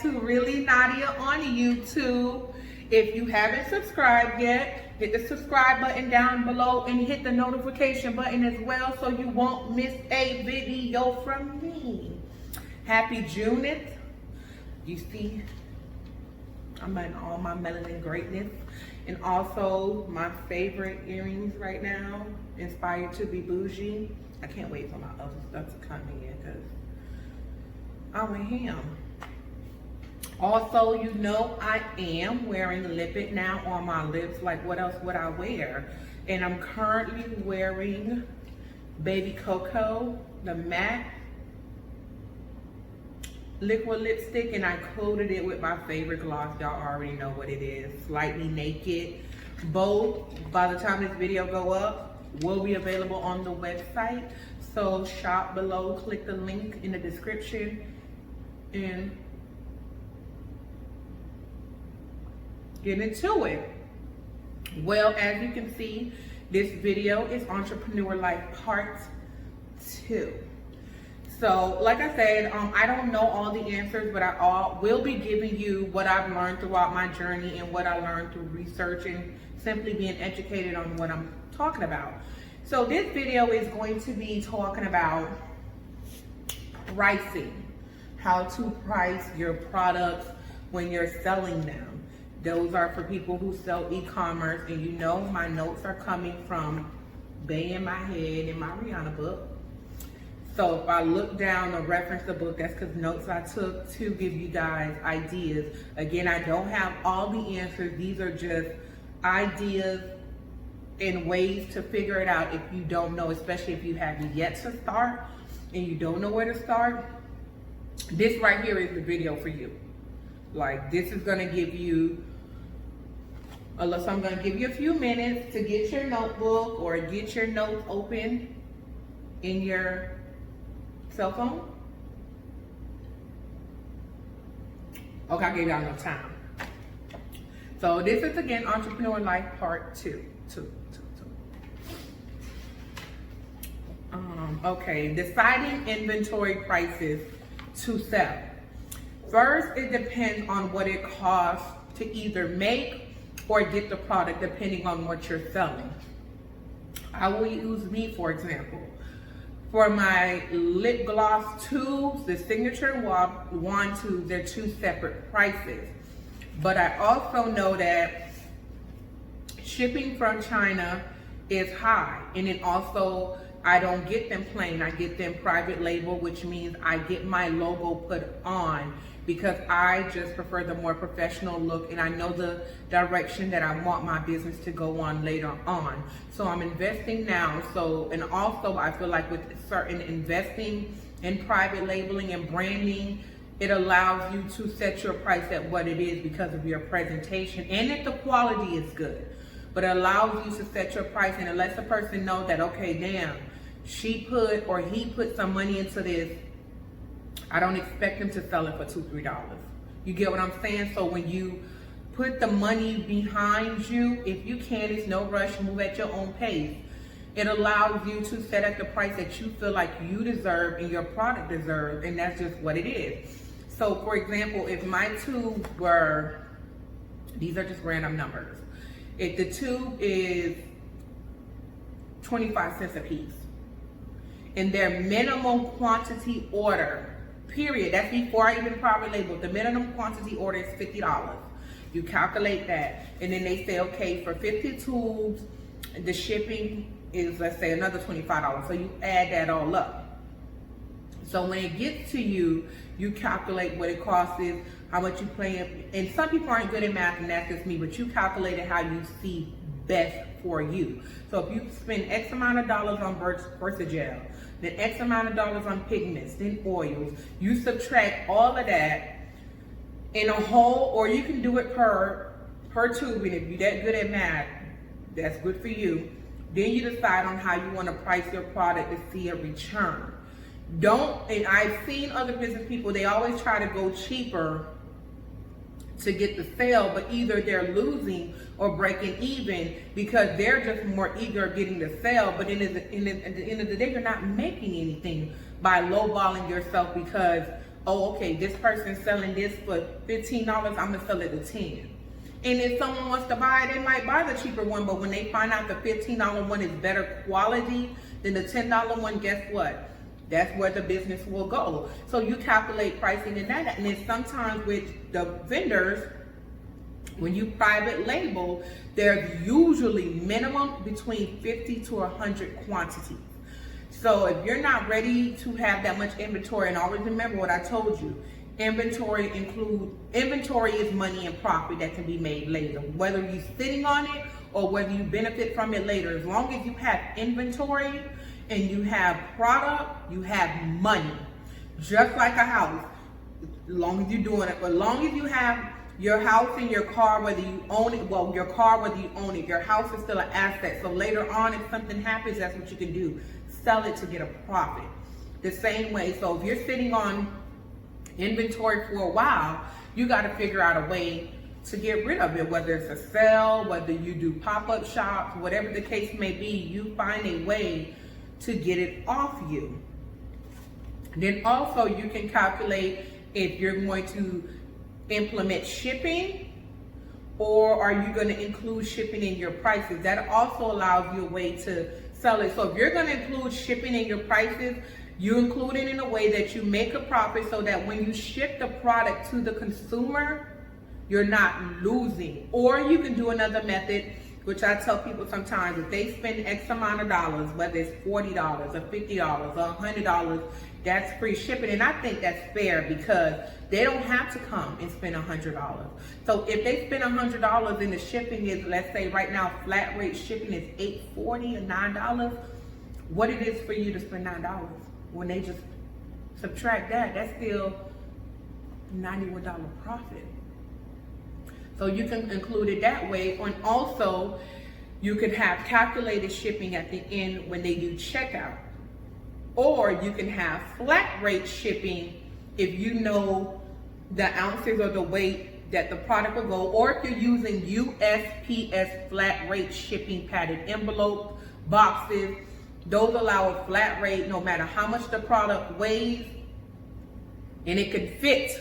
to Really Nadia on YouTube. If you haven't subscribed yet, hit the subscribe button down below and hit the notification button as well so you won't miss a video from me. Happy Juneth. You see, I'm in all my melanin greatness. And also my favorite earrings right now, inspired to be bougie. I can't wait for my other stuff to come in because I'm a ham. Also, you know I am wearing lipid now on my lips. Like, what else would I wear? And I'm currently wearing Baby Cocoa, the matte liquid lipstick, and I coated it with my favorite gloss. Y'all already know what it is. Slightly Naked. Both, by the time this video go up, will be available on the website. So shop below, click the link in the description, and get into it. Well, as you can see, this video is Entrepreneur Life Part 2. So, like I said, I don't know all the answers, but I will be giving you what I've learned throughout my journey and what I learned through research and simply being educated on what I'm talking about. So this video is going to be talking about pricing, how to price your products when you're selling them. Those are for people who sell e-commerce, and you know my notes are coming from Bay in my head in my Rihanna book. So if I look down or reference the book, that's because notes I took to give you guys ideas. Again, I don't have all the answers. These are just ideas and ways to figure it out if you don't know, especially if you have yet to start and you don't know where to start. This right here is the video for you. Like, this is gonna give you, unless I'm gonna give you a few minutes to get your notebook or get your notes open in your cell phone. Okay, I gave y'all enough time. So this is again Entrepreneur Life Part 2. Okay, deciding inventory prices to sell. First, it depends on what it costs to either make or get the product, depending on what you're selling. I will use me for example. For my lip gloss tubes, the signature wand tubes, they're two separate prices. But I also know that shipping from China is high. And then also, I don't get them plain, I get them private label, which means I get my logo put on because I just prefer the more professional look and I know the direction that I want my business to go on later on. So I'm investing now. So, and also I feel like with certain investing in private labeling and branding, it allows you to set your price at what it is because of your presentation and if the quality is good. But it allows you to set your price and it lets the person know that, okay, damn, she put or he put some money into this. I don't expect them to sell it for $2, $3. You get what I'm saying? So when you put the money behind you, if you can, it's no rush, move at your own pace. It allows you to set at the price that you feel like you deserve and your product deserves, and that's just what it is. So for example, if my tubes were, these are just random numbers. If the tube is 25 cents a piece, and their minimum quantity order, period, that's before I even private label, the minimum quantity order is $50. You calculate that, and then they say, okay, for 50 tubes, the shipping is, let's say, another $25. So you add that all up. So when it gets to you, you calculate what it costs is, how much you pay, and some people aren't good at math, and that's just me, but you calculate it how you see best for you. So if you spend X amount of dollars on Versagel, then X amount of dollars on pigments, then oils, you subtract all of that in a whole, or you can do it per tube, and if you're that good at math, that's good for you. Then you decide on how you want to price your product to see a return. And I've seen other business people, they always try to go cheaper to get the sale, but either they're losing or breaking even because they're just more eager getting the sale. But at the end of the day, you're not making anything by lowballing yourself because oh, okay, this person's selling this for $15, I'm gonna sell it to 10. And if someone wants to buy it, they might buy the cheaper one, but when they find out the $15 one is better quality than the $10 one, guess what? That's where the business will go. So you calculate pricing in that. And then sometimes with the vendors, when you private label, there's usually minimum between 50 to 100 quantities. So if you're not ready to have that much inventory, and always remember what I told you, inventory is money and profit that can be made later, whether you're sitting on it or whether you benefit from it later. As long as you have inventory and you have product, you have money. Just like a house, as long as you're doing it, as long as you have your house and your car, whether you own it, well, your car, whether you own it, your house is still an asset. So later on, if something happens, that's what you can do. Sell it to get a profit. The same way, so if you're sitting on inventory for a while, you got to figure out a way to get rid of it, whether it's a sale, whether you do pop-up shops, whatever the case may be, you find a way to get it off you. Then also you can calculate if you're going to implement shipping, or are you going to include shipping in your prices. That also allows you a way to sell it. So if you're going to include shipping in your prices, you include it in a way that you make a profit so that when you ship the product to the consumer, you're not losing. Or you can do another method, which I tell people sometimes, if they spend X amount of dollars, whether it's $40 or $50 or $100, that's free shipping. And I think that's fair because they don't have to come and spend $100. So if they spend $100 and the shipping is, let's say right now, flat rate shipping is $8.40 or $9, what it is for you to spend $9? When they just subtract that, that's still $91 profit. So you can include it that way. And also, you could have calculated shipping at the end when they do checkout. Or you can have flat rate shipping if you know the ounces or the weight that the product will go. Or if you're using USPS flat rate shipping, padded envelope boxes, those allow a flat rate no matter how much the product weighs, and it can fit.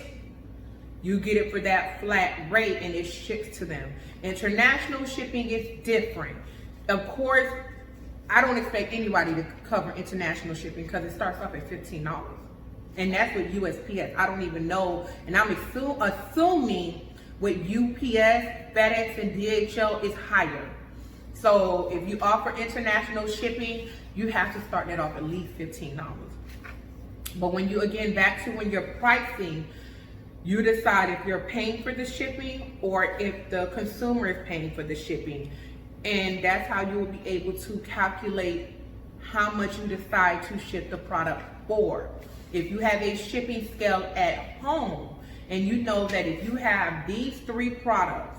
You get it for that flat rate and it ships to them. International shipping is different. Of course, I don't expect anybody to cover international shipping because it starts off at $15. And that's with USPS. I don't even know. And I'm assuming with UPS, FedEx, and DHL is higher. So if you offer international shipping, you have to start that off at least $15. But when you, again, back to when you're pricing, you decide if you're paying for the shipping or if the consumer is paying for the shipping. And that's how you will be able to calculate how much you decide to ship the product for. If you have a shipping scale at home and you know that if you have these 3 products,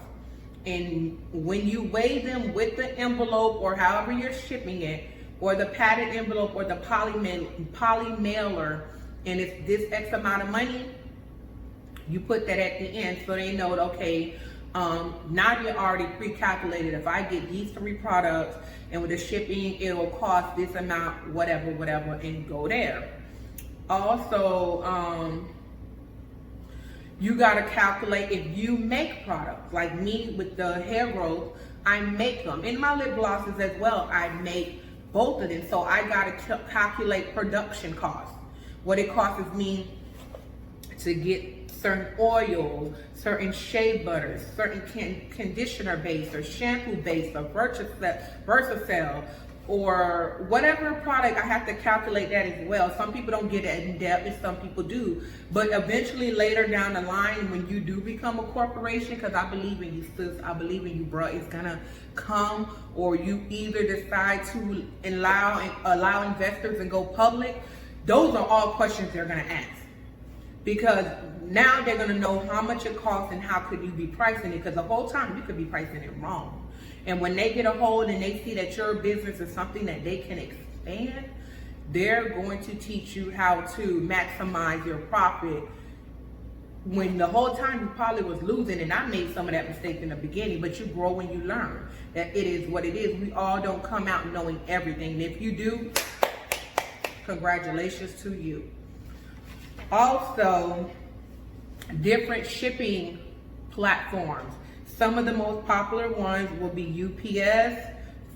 and when you weigh them with the envelope or however you're shipping it, or the padded envelope or the poly mailer, and it's this X amount of money, you put that at the end so they know, okay, Nadia already pre-calculated, if I get these 3 products and with the shipping, it will cost this amount, whatever, and go there. Also, you gotta calculate if you make products. Like me with the hair growth, I make them. In my lip glosses as well, I make both of them. So I gotta calculate production costs. What it costs me to get certain oils, certain shea butters, certain conditioner base or shampoo base or Versacell or whatever product, I have to calculate that as well. Some people don't get it in depth and some people do. But eventually later down the line, when you do become a corporation, because I believe in you, sis, I believe in you, bro, it's gonna come, or you either decide to allow investors and go public, those are all questions they're gonna ask. Because now they're gonna know how much it costs and how could you be pricing it, because the whole time you could be pricing it wrong. And when they get a hold and they see that your business is something that they can expand, they're going to teach you how to maximize your profit. When the whole time you probably was losing, and I made some of that mistake in the beginning, but you grow and you learn that it is what it is. We all don't come out knowing everything. And if you do, congratulations to you. Also, different shipping platforms. Some of the most popular ones will be UPS,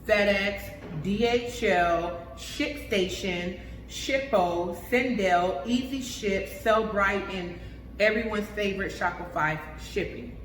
FedEx, DHL, ShipStation, Shippo, Sendel, Easy Ship, Sellbrite, and everyone's favorite Shopify Shipping.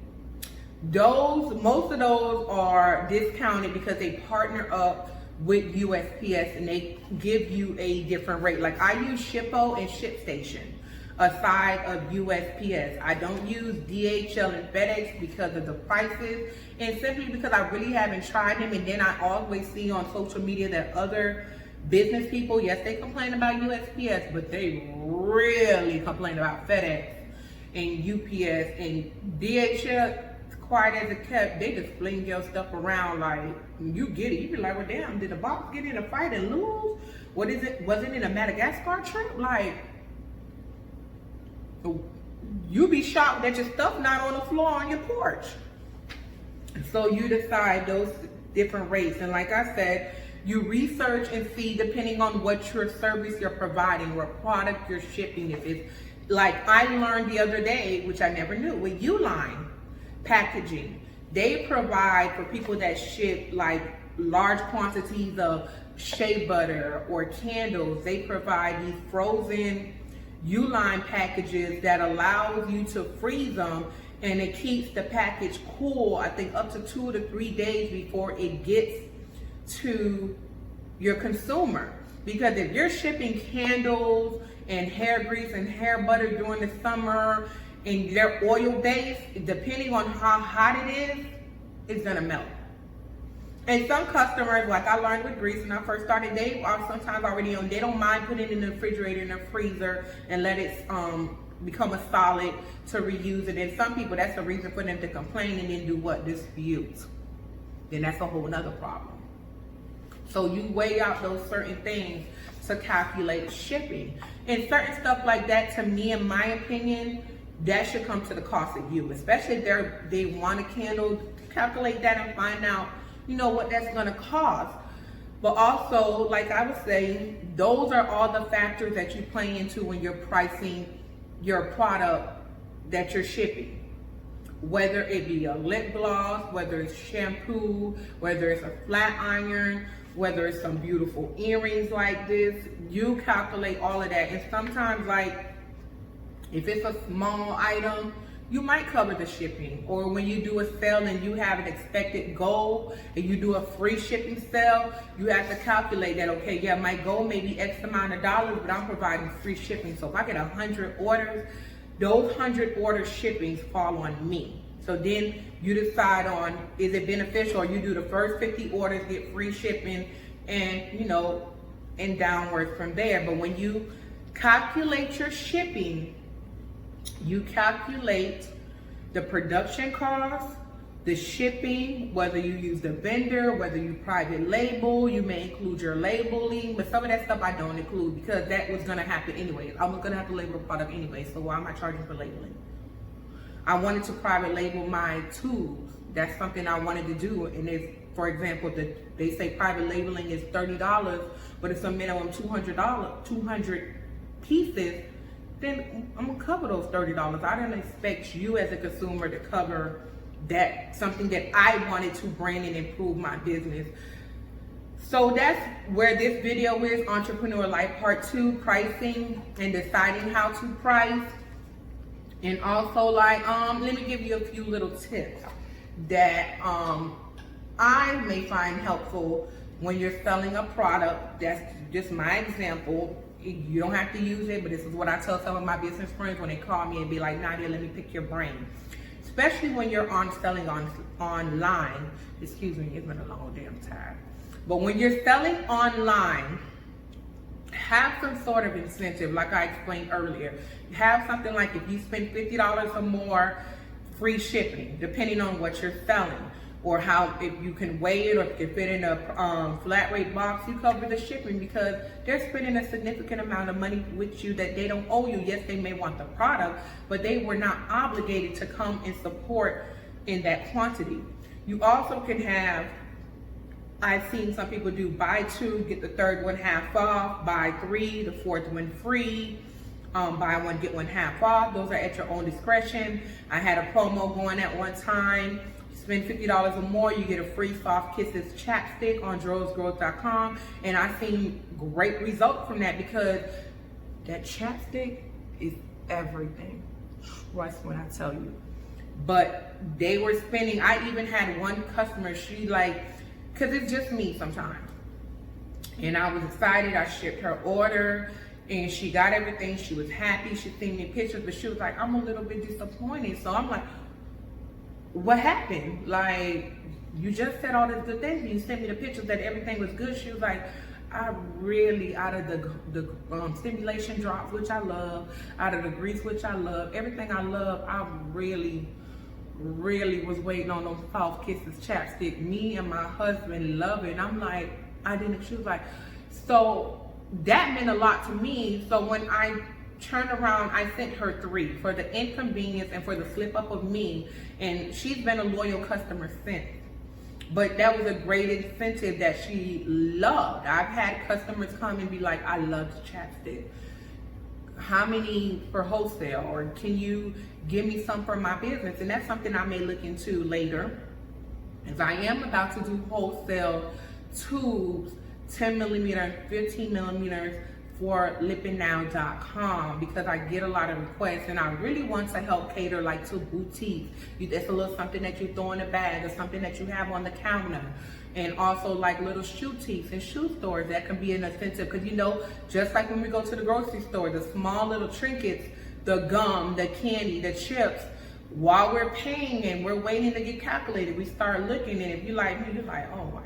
Most of those are discounted because they partner up with USPS and they give you a different rate. Like I use Shippo and ShipStation aside of USPS. I don't use DHL and FedEx because of the prices and simply because I really haven't tried them. And then I always see on social media that other business people, yes, they complain about USPS, but they really complain about FedEx and UPS and DHL. Quiet as it kept, they just fling your stuff around like you get it. You be like, well, damn, did the boss get in a fight and lose? What is it? Was it in a Madagascar trip? Like, you be shocked that your stuff not on the floor on your porch. So you decide those different rates, and like I said, you research and see depending on what your service you're providing, what product you're shipping. If it's like I learned the other day, which I never knew, with Uline packaging, they provide for people that ship like large quantities of shea butter or candles. They provide these frozen Uline packages that allows you to freeze them, and it keeps the package cool, I think up to 2 to 3 days before it gets to your consumer. Because if you're shipping candles and hair grease and hair butter during the summer and they're oil based, depending on how hot it is, it's gonna melt. And some customers, like I learned with grease when I first started, they are sometimes already on, they don't mind putting it in the refrigerator, in the freezer, and let it become a solid to reuse it. And some people, that's the reason for them to complain and then do what? Dispute. Then that's a whole nother problem. So you weigh out those certain things to calculate shipping. And certain stuff like that, to me, in my opinion, that should come to the cost of you, especially if they want a candle. Calculate that and find out, you know, what that's gonna cost. But also, like I was saying, those are all the factors that you play into when you're pricing your product that you're shipping. Whether it be a lip gloss, whether it's shampoo, whether it's a flat iron, whether it's some beautiful earrings like this, you calculate all of that. And sometimes, like, if it's a small item, you might cover the shipping. Or when you do a sale and you have an expected goal and you do a free shipping sale, you have to calculate that, okay, yeah, my goal may be X amount of dollars, but I'm providing free shipping. So if I get 100 orders, those 100 order shippings fall on me. So then you decide on, is it beneficial, or you do the first 50 orders, get free shipping, and you know, and downward from there. But when you calculate your shipping, you calculate the production cost, the shipping, whether you use the vendor, whether you private label, you may include your labeling, but some of that stuff I don't include because that was gonna happen anyways. I was gonna have to label a product anyway, so why am I charging for labeling? I wanted to private label my tools. That's something I wanted to do, and it's, for example, they say private labeling is $30, but it's a minimum $200 pieces, then I'm gonna cover those $30. I don't expect you as a consumer to cover that, something that I wanted to brand and improve my business. So that's where this video is, Entrepreneur Life Part 2, pricing and deciding how to price. And also, like, let me give you a few little tips that I may find helpful when you're selling a product. That's just my example. You don't have to use it, but this is what I tell some of my business friends when they call me and be like, Nadia, let me pick your brain. Especially when you're selling online. Excuse me, it's been a long damn time. But when you're selling online, have some sort of incentive, like I explained earlier. Have something like, if you spend $50 or more, free shipping, depending on what you're selling. Or how, if you can weigh it, or if you can fit in a flat rate box, you cover the shipping, because they're spending a significant amount of money with you that they don't owe you. Yes, they may want the product, but they were not obligated to come and support in that quantity. You also can have, I've seen some people do buy two, get the third one half off, buy three, the fourth one free. buy one get one half off. Those are at your own discretion. I had a promo going at one time. Spend $50 or more, you get a free Soft Kisses chapstick on DrozeGrowth.com, and I've seen great results from that because that chapstick is everything. Trust when I tell you. But they were spending. I even had one customer. She like, cause it's just me sometimes, and I was excited. I shipped her order. And she got everything. She was happy. She sent me pictures, but she was like, I'm a little bit disappointed. So I'm like, what happened? Like, you just said all these good things. You sent me the pictures that everything was good. She was like, I really, out of the stimulation drops, which I love, out of the grease, which I love, everything I love, I really was waiting on those Soft Kisses chapstick. Me and my husband love it. And I'm like, I didn't. She was like, so that meant a lot to me. So when I turned around, I sent her 3 for the inconvenience and for the slip up of me. And she's been a loyal customer since. But that was a great incentive that she loved. I've had customers come and be like, I love the chapstick. How many for wholesale? Or can you give me some for my business? And that's something I may look into later, as I am about to do wholesale tubes, 10 millimeter, 15 millimeters for lipandnow.com, because I get a lot of requests and I really want to help cater like to boutiques. It's a little something that you throw in a bag or something that you have on the counter. And also like little shoe teeth and shoe stores, that can be an incentive, because you know, just like when we go to the grocery store, the small little trinkets, the gum, the candy, the chips, while we're paying and we're waiting to get calculated, we start looking, and if you like me, you're like, oh,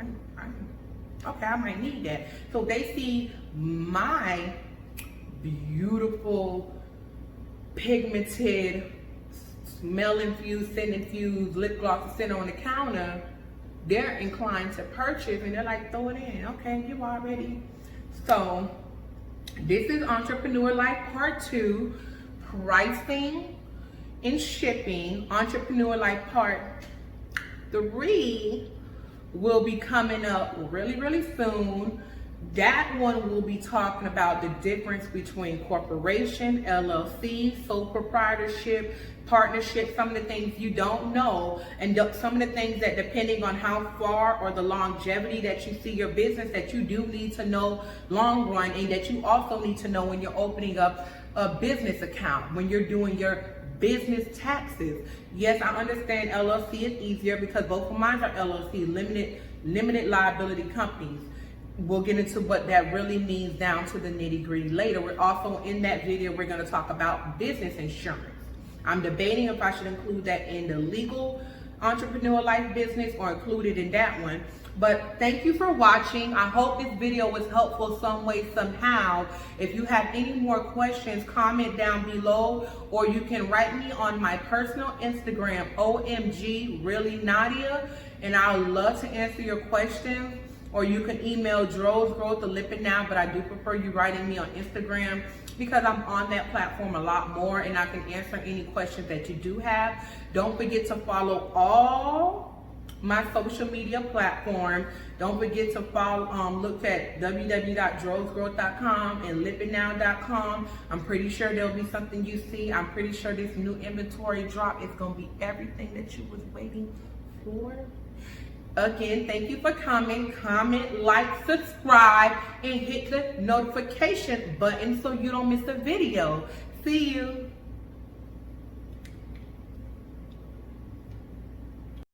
okay, I might need that. So they see my beautiful, pigmented, smell infused, scent infused lip gloss sitting on the counter. They're inclined to purchase, and they're like, throw it in. Okay, you already. So this is Entrepreneur Life Part 2, pricing and shipping. Entrepreneur Life Part 3 will be coming up really soon. That one will be talking about the difference between corporation, LLC, sole proprietorship, partnership, some of the things you don't know, and some of the things that, depending on how far or the longevity that you see your business, that you do need to know long run, and that you also need to know when you're opening up a business account, when you're doing your business taxes. Yes, I understand LLC is easier because both of mine are LLC, limited liability companies. We'll get into what that really means down to the nitty-gritty later. We're also, in that video, we're going to talk about business insurance. I'm debating if I should include that in the legal entrepreneur life business or include it in that one. But thank you for watching. I hope this video was helpful some way, somehow. If you have any more questions, comment down below, or you can write me on my personal Instagram, OMG Really Nadia, and I would love to answer your questions. Or you can email Droze Growth to Lip It Now, but I do prefer you writing me on Instagram because I'm on that platform a lot more, and I can answer any questions that you do have. Don't forget to follow all my social media platforms. Don't forget to follow, look at www.drozegrowth.com and lipandnow.com. I'm pretty sure there'll be something you see. I'm pretty sure this new inventory drop is going to be everything that you was waiting for. Again, thank you for coming. Comment, like, subscribe, and hit the notification button so you don't miss a video. See you.